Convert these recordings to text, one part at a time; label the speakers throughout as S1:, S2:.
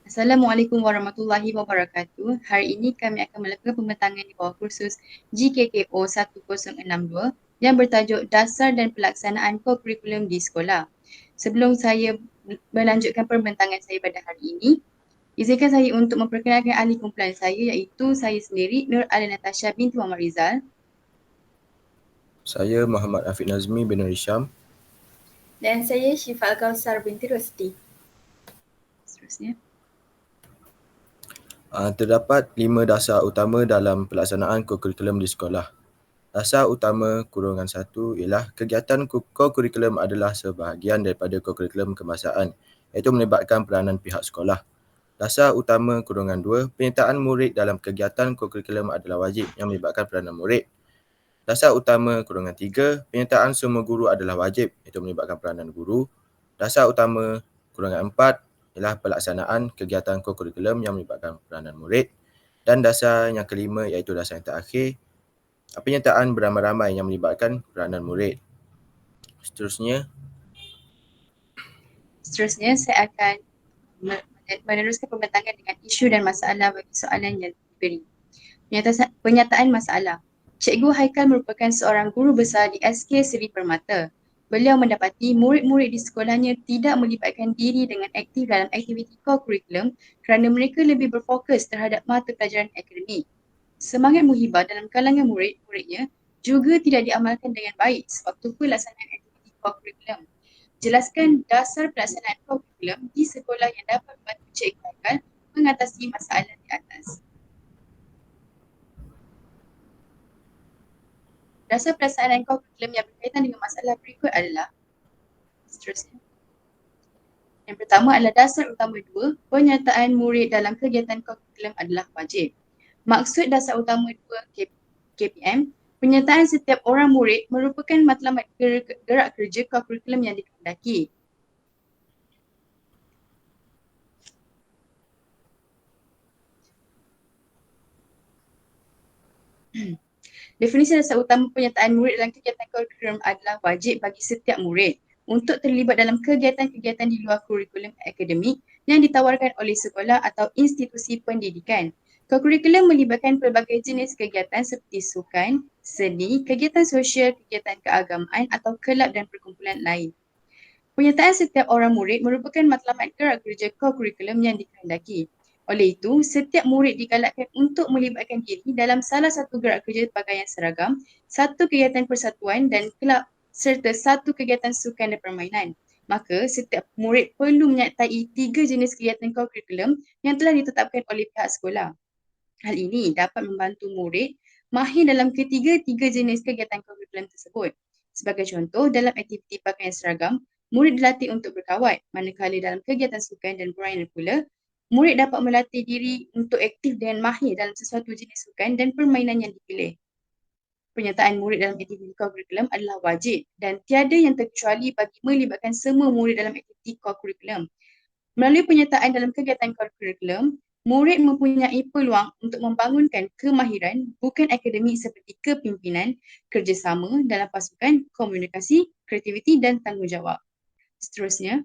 S1: Assalamualaikum warahmatullahi wabarakatuh. Hari ini kami akan melakukan pembentangan di bawah kursus GKKO 1062 yang bertajuk Dasar dan Pelaksanaan Kokurikulum di Sekolah. Sebelum saya melanjutkan pembentangan saya pada hari ini, izinkan saya untuk memperkenalkan ahli kumpulan saya iaitu saya sendiri Nur Ala Natasha binti Muhammad Rizal
S2: Saya Muhammad Afiq Nazmi bin Nur Hisham.
S3: Dan saya Syifa Al-Kawsar binti Rosti.
S1: seterusnya.
S2: Terdapat 5 dasar utama dalam pelaksanaan kokurikulum di sekolah. Dasar utama -1 ialah kegiatan kokurikulum adalah sebahagian daripada kokurikulum kebangsaan iaitu melibatkan peranan pihak sekolah. Dasar utama -2 penyertaan murid dalam kegiatan kokurikulum adalah wajib yang melibatkan peranan murid. Dasar utama -3 penyertaan semua guru adalah wajib iaitu melibatkan peranan guru. Dasar utama -4 ialah pelaksanaan kegiatan kokurikulum yang melibatkan peranan murid. Dan dasar yang kelima iaitu dasar yang terakhir, penyertaan beramai-ramai yang melibatkan peranan murid. Seterusnya
S1: Saya akan meneruskan pembentangan dengan isu dan masalah bagi soalan yang diberi. Penyataan masalah. Cikgu Haikal merupakan seorang guru besar di SK Seri Permata. Beliau mendapati murid-murid di sekolahnya tidak melibatkan diri dengan aktif dalam aktiviti kokurikulum kerana mereka lebih berfokus terhadap mata pelajaran akademik. Semangat muhibah dalam kalangan murid-muridnya juga tidak diamalkan dengan baik sewaktu pelaksanaan aktiviti kokurikulum. Jelaskan dasar pelaksanaan kokurikulum di sekolah yang dapat membantu Cikgu Haikal mengatasi masalah di atas. Dasar pelaksanaan kokurikulum yang berkaitan dengan masalah berikut adalah seterusnya. Yang pertama adalah dasar utama 2, penyertaan murid dalam kegiatan kokurikulum adalah wajib. Maksud dasar utama 2 KPM, penyertaan setiap orang murid merupakan matlamat gerak kerja kokurikulum yang dikehendaki. Definisi dasar utama penyertaan murid dalam kegiatan kurikulum adalah wajib bagi setiap murid untuk terlibat dalam kegiatan-kegiatan di luar kurikulum akademik yang ditawarkan oleh sekolah atau institusi pendidikan. Kokurikulum melibatkan pelbagai jenis kegiatan seperti sukan, seni, kegiatan sosial, kegiatan keagamaan atau kelab dan perkumpulan lain. Penyertaan setiap orang murid merupakan matlamat gerak kerja kokurikulum yang dikehendaki. Oleh itu, setiap murid digalakkan untuk melibatkan diri dalam salah satu gerak kerja pakaian seragam, satu kegiatan persatuan dan kelab serta satu kegiatan sukan dan permainan. Maka, setiap murid perlu menyertai 3 jenis kegiatan kokurikulum yang telah ditetapkan oleh pihak sekolah. Hal ini dapat membantu murid mahir dalam ketiga-tiga jenis kegiatan kokurikulum tersebut. Sebagai contoh, dalam aktiviti pakaian seragam, murid dilatih untuk berkawat, manakala dalam kegiatan sukan dan permainan pula, murid dapat melatih diri untuk aktif dan mahir dalam sesuatu jenis sukan dan permainan yang dipilih. Penyertaan murid dalam aktiviti kokurikulum adalah wajib dan tiada yang terkecuali bagi melibatkan semua murid dalam aktiviti kokurikulum. Melalui penyertaan dalam kegiatan kokurikulum, murid mempunyai peluang untuk membangunkan kemahiran bukan akademik seperti kepimpinan, kerjasama dalam pasukan, komunikasi, kreativiti dan tanggungjawab. Seterusnya,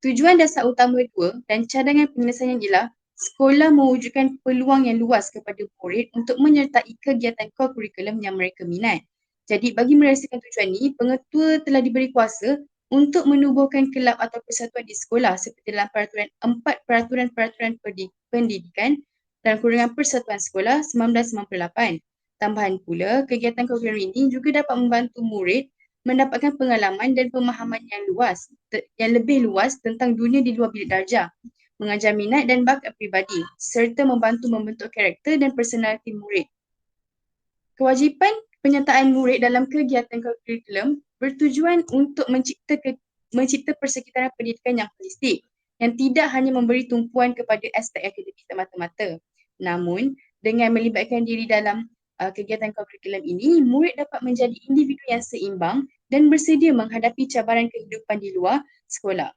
S1: tujuan dasar utama 2 dan cadangan penyelesaian ialah sekolah mewujudkan peluang yang luas kepada murid untuk menyertai kegiatan kokurikulum yang mereka minat. Jadi bagi merasakan tujuan ini, pengetua telah diberi kuasa untuk menubuhkan kelab atau persatuan di sekolah seperti dalam peraturan 4 peraturan-peraturan pendidikan dan kurungan Persatuan Sekolah 1998. Tambahan pula, kegiatan kokurikulum ini juga dapat membantu murid mendapatkan pengalaman dan pemahaman yang lebih luas tentang dunia di luar bilik darjah, mengajar minat dan bakat pribadi, serta membantu membentuk karakter dan personaliti murid. Kewajipan penyertaan murid dalam kegiatan kurikulum bertujuan untuk mencipta persekitaran pendidikan yang holistik, yang tidak hanya memberi tumpuan kepada aspek akademik semata-mata. Namun, dengan melibatkan diri dalam kegiatan kurikulum ini, murid dapat menjadi individu yang seimbang dan bersedia menghadapi cabaran kehidupan di luar sekolah.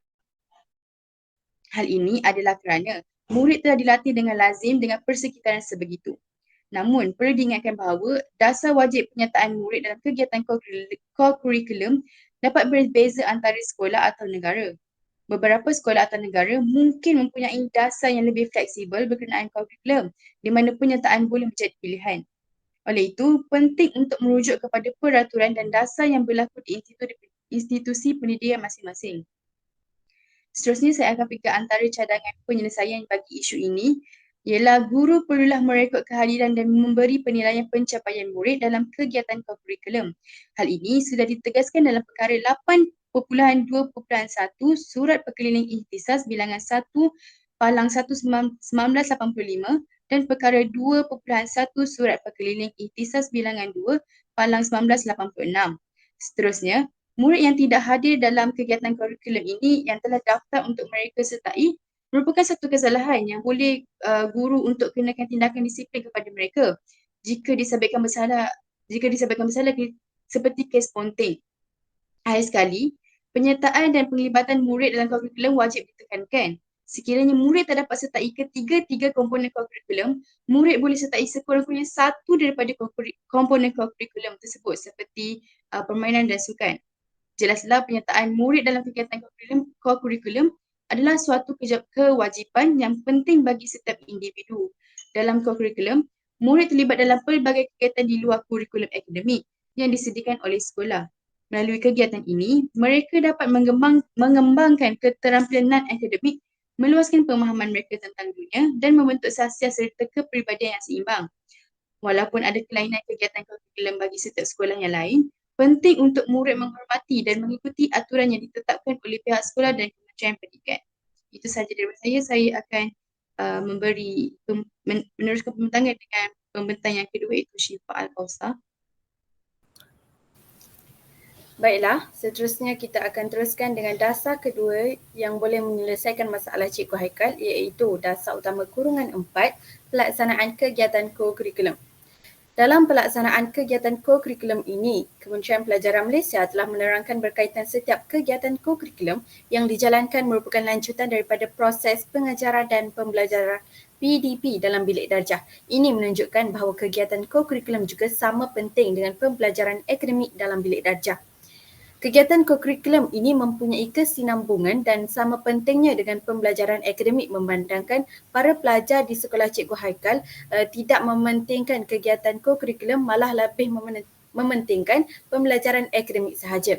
S1: Hal ini adalah kerana murid telah dilatih dengan lazim dengan persekitaran sebegitu. Namun, perlu diingatkan bahawa dasar wajib penyertaan murid dalam kegiatan kokurikulum dapat berbeza antara sekolah atau negara. Beberapa sekolah atas negara mungkin mempunyai dasar yang lebih fleksibel berkenaan kurikulum, di mana penyertaan boleh menjadi pilihan. Oleh itu, penting untuk merujuk kepada peraturan dan dasar yang berlaku di institusi pendidikan masing-masing. Seterusnya, saya akan fikir antara cadangan penyelesaian bagi isu ini ialah guru perlulah merekod kehadiran dan memberi penilaian pencapaian murid dalam kegiatan kurikulum. Hal ini sudah ditegaskan dalam perkara 8.2.1 Surat Perkeliling Ihtisas bilangan 1 Palang 1 1985 dan perkara 2.1 Surat Perkeliling Ihtisas bilangan 2 Palang 1986. Seterusnya, murid yang tidak hadir dalam kegiatan kurikulum ini yang telah daftar untuk mereka sertai merupakan satu kesalahan yang boleh guru untuk kenakan tindakan disiplin kepada mereka jika disabitkan bersalah seperti kes Ponting. Akhir sekali, penyertaan dan penglibatan murid dalam kurikulum wajib ditekankan. Sekiranya murid tak dapat sertai ketiga-tiga komponen kurikulum, murid boleh sertai sekurang-kurangnya satu daripada komponen kurikulum tersebut seperti permainan dan sukan. Jelaslah penyertaan murid dalam kegiatan kurikulum adalah suatu kewajipan yang penting bagi setiap individu. Dalam kurikulum, murid terlibat dalam pelbagai kegiatan di luar kurikulum akademik yang disediakan oleh sekolah. Melalui kegiatan ini, mereka dapat mengembangkan keterampilan non-akademik, meluaskan pemahaman mereka tentang dunia dan membentuk sasias serta kepribadian yang seimbang. Walaupun ada kelainan kegiatan kurikulum bagi setiap sekolah yang lain, penting untuk murid menghormati dan mengikuti aturan yang ditetapkan oleh pihak sekolah dan Kementerian Pendidikan. Itu sahaja daripada saya. Saya akan meneruskan pembentangan dengan pembentang yang kedua iaitu Syifa Al-Kausar.
S3: Baiklah, seterusnya kita akan teruskan dengan dasar kedua yang boleh menyelesaikan masalah Cikgu Haikal iaitu dasar utama kurungan 4, pelaksanaan kegiatan co-kurikulum. Dalam pelaksanaan kegiatan co-kurikulum ini, Kementerian Pelajaran Malaysia telah menerangkan berkaitan setiap kegiatan co-kurikulum yang dijalankan merupakan lanjutan daripada proses pengajaran dan pembelajaran PDP dalam bilik darjah. Ini menunjukkan bahawa kegiatan co-kurikulum juga sama penting dengan pembelajaran akademik dalam bilik darjah. Kegiatan co-kurikulum ini mempunyai kesinambungan dan sama pentingnya dengan pembelajaran akademik memandangkan para pelajar di sekolah Cikgu Haikal tidak mementingkan kegiatan co-kurikulum, malah lebih mementingkan pembelajaran akademik sahaja.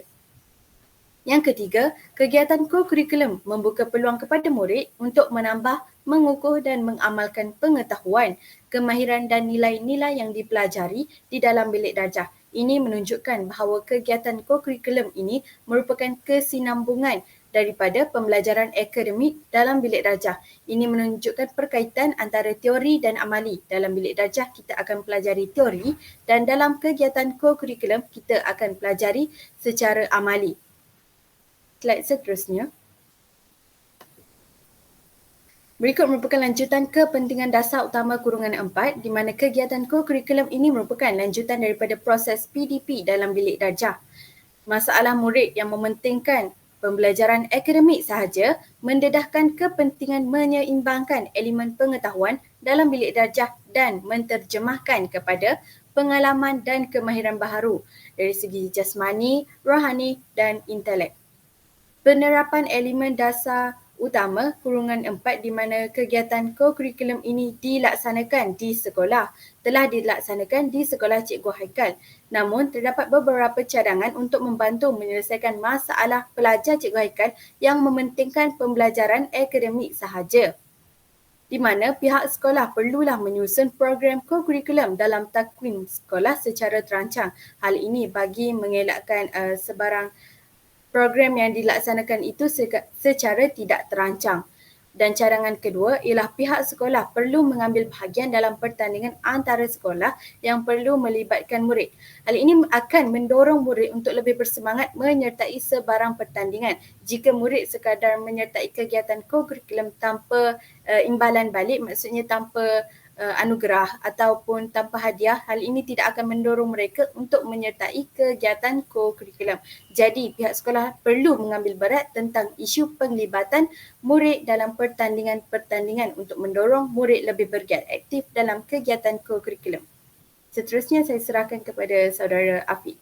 S3: Yang ketiga, kegiatan co-kurikulum membuka peluang kepada murid untuk menambah, mengukuh dan mengamalkan pengetahuan, kemahiran dan nilai-nilai yang dipelajari di dalam bilik darjah. Ini menunjukkan bahawa kegiatan co-kurikulum ini merupakan kesinambungan daripada pembelajaran akademik dalam bilik darjah. Ini menunjukkan perkaitan antara teori dan amali. Dalam bilik darjah kita akan pelajari teori dan dalam kegiatan co-kurikulum kita akan pelajari secara amali. Slide seterusnya. Berikut merupakan lanjutan kepentingan dasar utama kurungan 4 di mana kegiatan co-kurikulum ini merupakan lanjutan daripada proses PDP dalam bilik darjah. Masalah murid yang mementingkan pembelajaran akademik sahaja mendedahkan kepentingan menyeimbangkan elemen pengetahuan dalam bilik darjah dan menterjemahkan kepada pengalaman dan kemahiran baharu dari segi jasmani, rohani dan intelek. Penerapan elemen dasar utama kurungan 4 di mana kegiatan co-kurikulum ini dilaksanakan di sekolah telah dilaksanakan di sekolah Cikgu Haikal. Namun terdapat beberapa cadangan untuk membantu menyelesaikan masalah pelajar Cikgu Haikal yang mementingkan pembelajaran akademik sahaja, di mana pihak sekolah perlulah menyusun program co-kurikulum dalam takwim sekolah secara terancang. Hal ini bagi mengelakkan sebarang program yang dilaksanakan itu secara tidak terancang. Dan cadangan kedua ialah pihak sekolah perlu mengambil bahagian dalam pertandingan antara sekolah yang perlu melibatkan murid. Hal ini akan mendorong murid untuk lebih bersemangat menyertai sebarang pertandingan. Jika murid sekadar menyertai kegiatan co-kurikulum tanpa imbalan balik, maksudnya tanpa anugerah ataupun tanpa hadiah, hal ini tidak akan mendorong mereka untuk menyertai kegiatan co-kurikulum. Jadi pihak sekolah perlu mengambil berat tentang isu penglibatan murid dalam pertandingan-pertandingan untuk mendorong murid lebih bergiat aktif dalam kegiatan co-kurikulum. Seterusnya saya serahkan kepada saudara Afiq.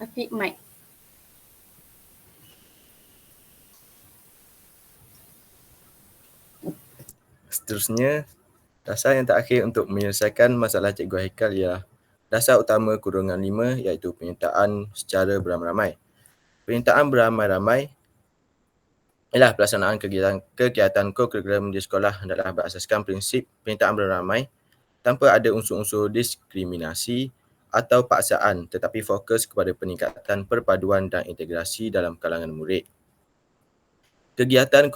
S3: Afiq, mic.
S2: Seterusnya, dasar yang terakhir untuk menyelesaikan masalah Cikgu Haikal ialah dasar utama kurungan 5 iaitu penyertaan secara beramai-ramai. Penyertaan beramai-ramai ialah pelaksanaan kegiatan kokurikulum di sekolah hendaklah berasaskan prinsip penyertaan beramai tanpa ada unsur-unsur diskriminasi atau paksaan tetapi fokus kepada peningkatan perpaduan dan integrasi dalam kalangan murid. Kegiatan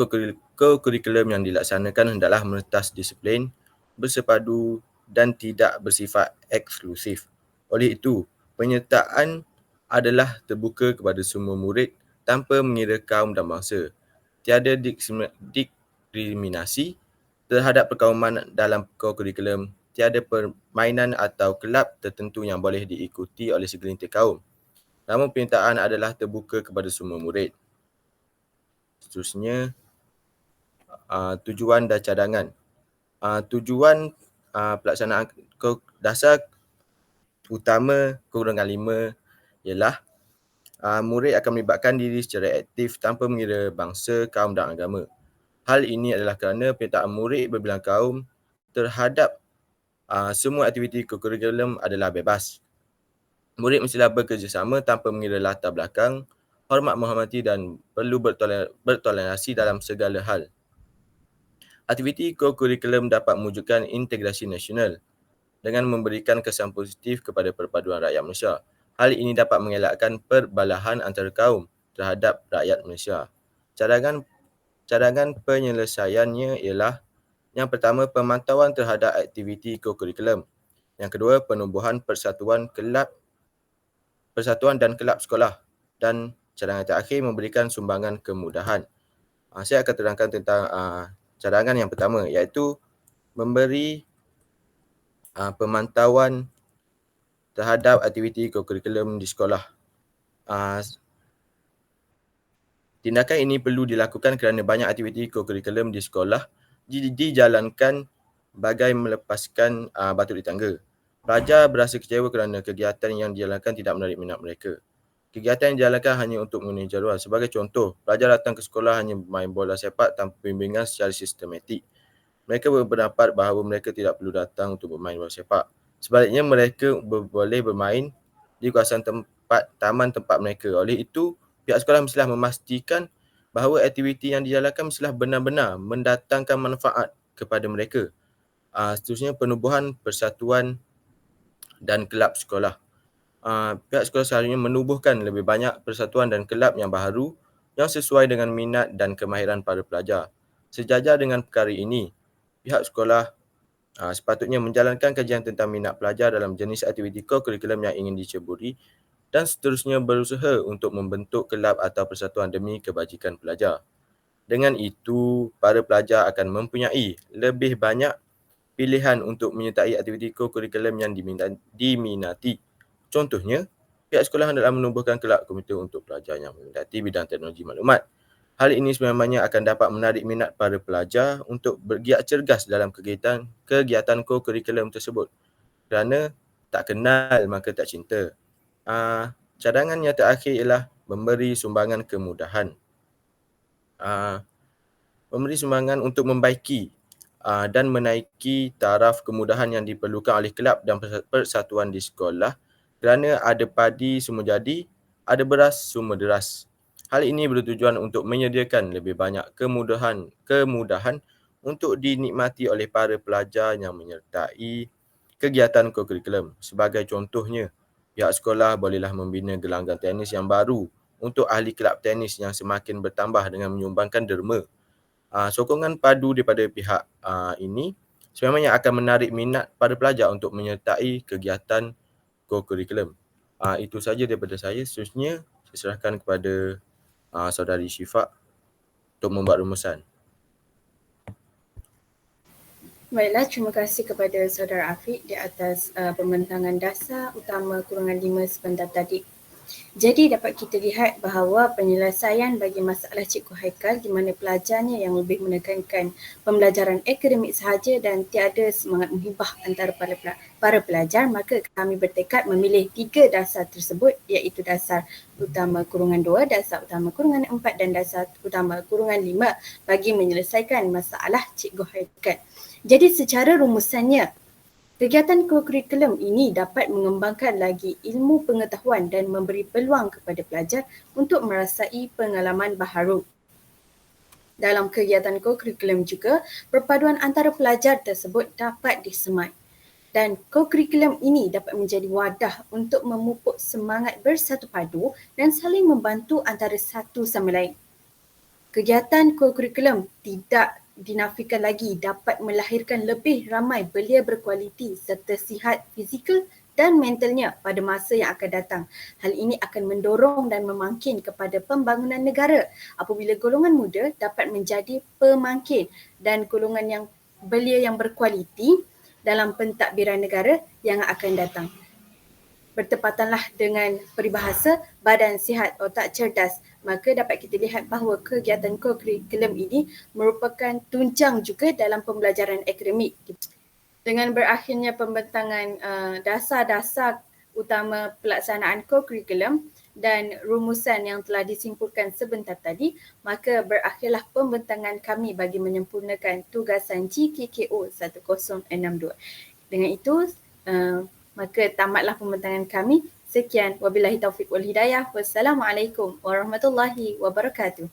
S2: kokurikulum yang dilaksanakan hendaklah merentas disiplin, bersepadu dan tidak bersifat eksklusif. Oleh itu, penyertaan adalah terbuka kepada semua murid tanpa mengira kaum dan bangsa. Tiada diskriminasi terhadap perkauman dalam kokurikulum. Tiada permainan atau kelab tertentu yang boleh diikuti oleh segelintir kaum. Namun penyertaan adalah terbuka kepada semua murid. Seterusnya, tujuan dan cadangan. Tujuan pelaksanaan dasar utama kurungan 5 ialah murid akan melibatkan diri secara aktif tanpa mengira bangsa, kaum dan agama. Hal ini adalah kerana penyertaan murid berbilang kaum terhadap semua aktiviti kokurikulum adalah bebas. Murid mestilah bekerjasama tanpa mengira latar belakang, hormat menghormati dan perlu bertoleransi dalam segala hal. Aktiviti kokurikulum dapat mewujudkan integrasi nasional dengan memberikan kesan positif kepada perpaduan rakyat Malaysia. Hal ini dapat mengelakkan perbalahan antara kaum terhadap rakyat Malaysia. Cadangan penyelesaiannya ialah yang pertama, pemantauan terhadap aktiviti kokurikulum. Yang kedua, penubuhan persatuan dan kelab sekolah. Dan cadangan terakhir, memberikan sumbangan kemudahan. Saya akan terangkan tentang cadangan yang pertama iaitu memberi pemantauan terhadap aktiviti kokurikulum di sekolah. Tindakan ini perlu dilakukan kerana banyak aktiviti kokurikulum di sekolah dijalankan bagai melepaskan batu di tangga. Pelajar berasa kecewa kerana kegiatan yang dijalankan tidak menarik minat mereka. Kegiatan yang dijalankan hanya untuk memenuhi jadual. Sebagai contoh, pelajar datang ke sekolah hanya bermain bola sepak tanpa bimbingan secara sistematik. Mereka berpendapat bahawa mereka tidak perlu datang untuk bermain bola sepak. Sebaliknya, mereka boleh bermain di kawasan taman tempat mereka. Oleh itu, pihak sekolah mestilah memastikan bahawa aktiviti yang dijalankan mestilah benar-benar mendatangkan manfaat kepada mereka. Seterusnya, penubuhan persatuan dan kelab sekolah. Pihak sekolah seharusnya menubuhkan lebih banyak persatuan dan kelab yang baharu yang sesuai dengan minat dan kemahiran para pelajar. Sejajar dengan perkara ini, pihak sekolah sepatutnya menjalankan kajian tentang minat pelajar dalam jenis aktiviti kokurikulum yang ingin diceburi dan seterusnya berusaha untuk membentuk kelab atau persatuan demi kebajikan pelajar. Dengan itu, para pelajar akan mempunyai lebih banyak pilihan untuk menyertai aktiviti kokurikulum yang diminati. Contohnya, pihak sekolah hendaklah menubuhkan kelab komputer untuk pelajar yang meminati bidang teknologi maklumat. Hal ini sebenarnya akan dapat menarik minat para pelajar untuk bergiat cergas dalam kegiatan kokurikulum tersebut. Kerana tak kenal maka tak cinta. Cadangan yang terakhir ialah memberi sumbangan kemudahan. Memberi sumbangan untuk membaiki dan menaiki taraf kemudahan yang diperlukan oleh kelab dan persatuan di sekolah. Kerana ada padi semua jadi, ada beras semua deras. Hal ini bertujuan untuk menyediakan lebih banyak kemudahan untuk dinikmati oleh para pelajar yang menyertai kegiatan kokurikulum. Sebagai contohnya, pihak sekolah bolehlah membina gelanggang tenis yang baru untuk ahli kelab tenis yang semakin bertambah dengan menyumbangkan derma. Sokongan padu daripada pihak ini sebenarnya akan menarik minat para pelajar untuk menyertai kegiatan kokurikulum. Itu saja daripada saya. Seterusnya, saya serahkan kepada saudari Syifa untuk membuat rumusan.
S3: Baiklah, terima kasih kepada saudara Afiq di atas pembentangan dasar utama kurungan 5 sebentar tadi. Jadi dapat kita lihat bahawa penyelesaian bagi masalah Cikgu Haikal di mana pelajarnya yang lebih menekankan pembelajaran akademik sahaja dan tiada semangat menghibah antara para pelajar, maka kami bertekad memilih 3 dasar tersebut, iaitu dasar utama kurungan 2, dasar utama kurungan 4 dan dasar utama kurungan 5 bagi menyelesaikan masalah Cikgu Haikal. Jadi secara rumusannya, kegiatan kokurikulum ini dapat mengembangkan lagi ilmu pengetahuan dan memberi peluang kepada pelajar untuk merasai pengalaman baharu. Dalam kegiatan kokurikulum juga, perpaduan antara pelajar tersebut dapat disemat dan kokurikulum ini dapat menjadi wadah untuk memupuk semangat bersatu padu dan saling membantu antara satu sama lain. Kegiatan kokurikulum tidak dinafikan lagi dapat melahirkan lebih ramai belia berkualiti serta sihat fizikal dan mentalnya pada masa yang akan datang. Hal ini akan mendorong dan memangkin kepada pembangunan negara apabila golongan muda dapat menjadi pemangkin dan golongan yang belia yang berkualiti dalam pentadbiran negara yang akan datang. Bertepatanlah dengan peribahasa badan sihat otak cerdas, maka dapat kita lihat bahawa kegiatan kokurikulum ini merupakan tunjang juga dalam pembelajaran akademik. Dengan berakhirnya pembentangan dasar-dasar utama pelaksanaan kokurikulum dan rumusan yang telah disimpulkan sebentar tadi, maka berakhirlah pembentangan kami bagi menyempurnakan tugasan GKKO 1062. Dengan itu, maka tamatlah pembentangan kami. Sekian, wabillahi taufiq wal hidayah. Wassalamualaikum warahmatullahi wabarakatuh.